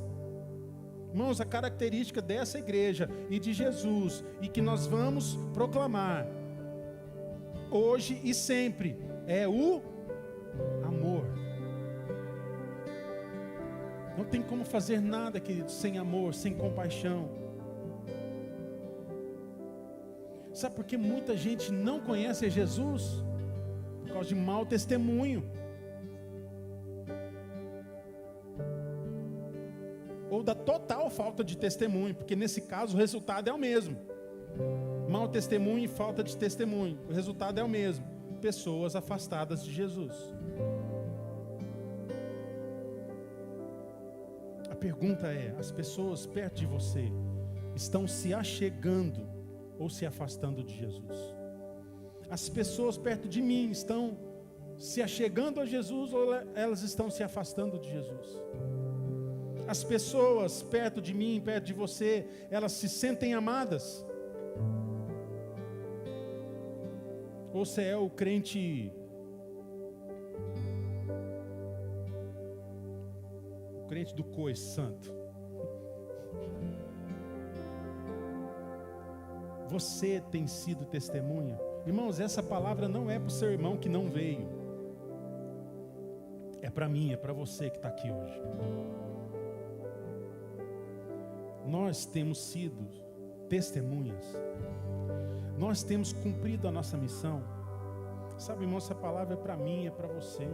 Irmãos, a característica dessa igreja e de Jesus, e que nós vamos proclamar hoje e sempre, é o amor. Não tem como fazer nada, queridos, sem amor, sem compaixão. Sabe por que muita gente não conhece Jesus? Por causa de mau testemunho. Ou da total falta de testemunho, porque nesse caso o resultado é o mesmo. Mau testemunho e falta de testemunho, o resultado é o mesmo: pessoas afastadas de Jesus. A pergunta é: as pessoas perto de você estão se achegando ou se afastando de Jesus? As pessoas perto de mim estão se achegando a Jesus ou elas estão se afastando de Jesus? As pessoas perto de mim, perto de você, elas se sentem amadas? Ou você é o crente do coice santo? Você tem sido testemunha? Irmãos, essa palavra não é para o seu irmão que não veio. É para mim, é para você que está aqui hoje. Nós temos sido testemunhas. Nós temos cumprido a nossa missão. Sabe, irmão, essa palavra é para mim, é para você.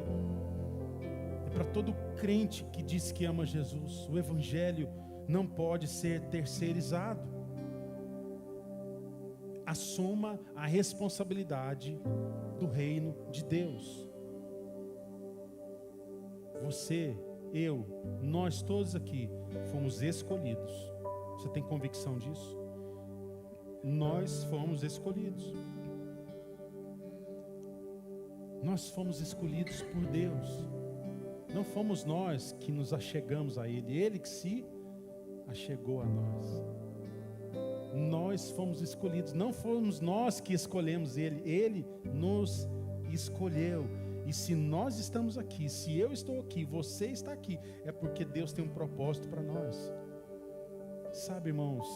É para todo crente que diz que ama Jesus. O evangelho não pode ser terceirizado. Assuma a responsabilidade do reino de Deus. Você, eu, nós todos aqui fomos escolhidos. Você tem convicção disso? Nós fomos escolhidos. Nós fomos escolhidos por Deus. Não fomos nós que nos achegamos a Ele, Ele que se achegou a nós. Nós fomos escolhidos, não fomos nós que escolhemos Ele, Ele nos escolheu. E se nós estamos aqui, se eu estou aqui, você está aqui, é porque Deus tem um propósito para nós. Sabe, irmãos,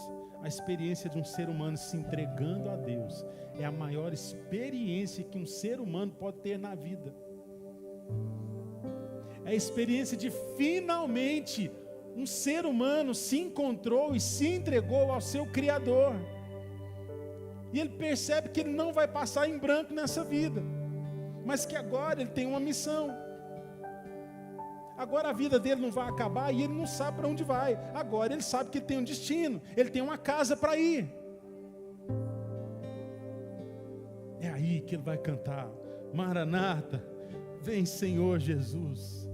a experiência de um ser humano se entregando a Deus é a maior experiência que um ser humano pode ter na vida. É a experiência de finalmente um ser humano se encontrou e se entregou ao seu Criador. E ele percebe que ele não vai passar em branco nessa vida, mas que agora ele tem uma missão. Agora a vida dele não vai acabar e ele não sabe para onde vai. Agora ele sabe que ele tem um destino, ele tem uma casa para ir. É aí que ele vai cantar: Maranata, vem Senhor Jesus.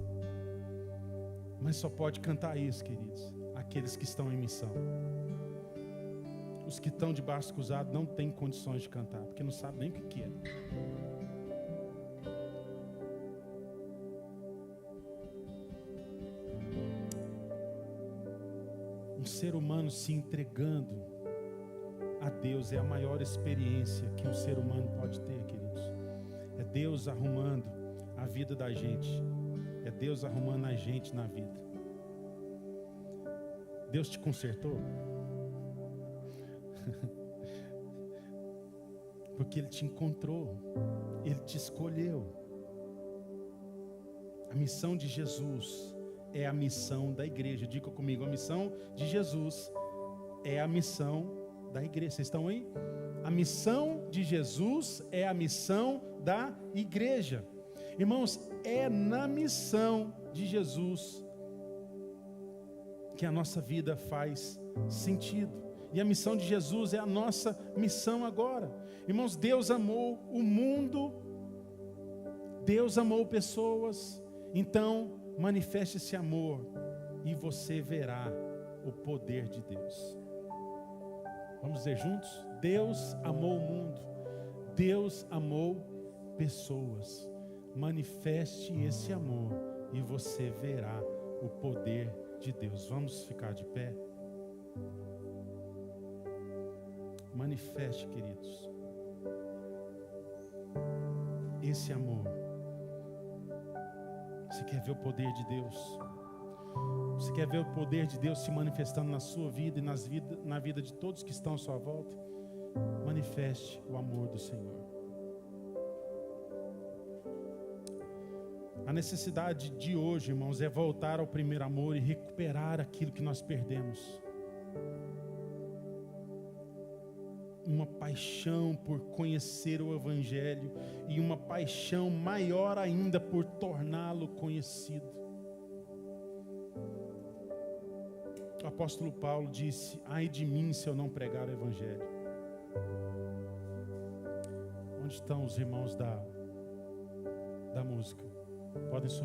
Mas só pode cantar isso, queridos, aqueles que estão em missão. Os que estão de braço cruzado não têm condições de cantar, porque não sabem nem o que é. Um ser humano se entregando a Deus é a maior experiência que um ser humano pode ter, queridos. É Deus arrumando a vida da gente. É Deus arrumando a gente na vida. Deus te consertou? Porque Ele te encontrou. Ele te escolheu. A missão de Jesus é a missão da igreja. Diga comigo, a missão de Jesus é a missão da igreja. Vocês estão aí? A missão de Jesus é a missão da igreja. Irmãos, é na missão de Jesus que a nossa vida faz sentido. E a missão de Jesus é a nossa missão agora. Irmãos, Deus amou o mundo, Deus amou pessoas. Então, manifeste esse amor e você verá o poder de Deus. Vamos dizer juntos? Deus amou o mundo, Deus amou pessoas. Manifeste esse amor e você verá o poder de Deus. Vamos ficar de pé? Manifeste, queridos, esse amor. Você quer ver o poder de Deus? Você quer ver o poder de Deus se manifestando na sua vida e na vida de todos que estão à sua volta? Manifeste o amor do Senhor. A necessidade de hoje, irmãos, é voltar ao primeiro amor e recuperar aquilo que nós perdemos. Uma paixão por conhecer o Evangelho e uma paixão maior ainda por torná-lo conhecido. O apóstolo Paulo disse: ai de mim se eu não pregar o Evangelho. Onde estão os irmãos da música? Podem subir.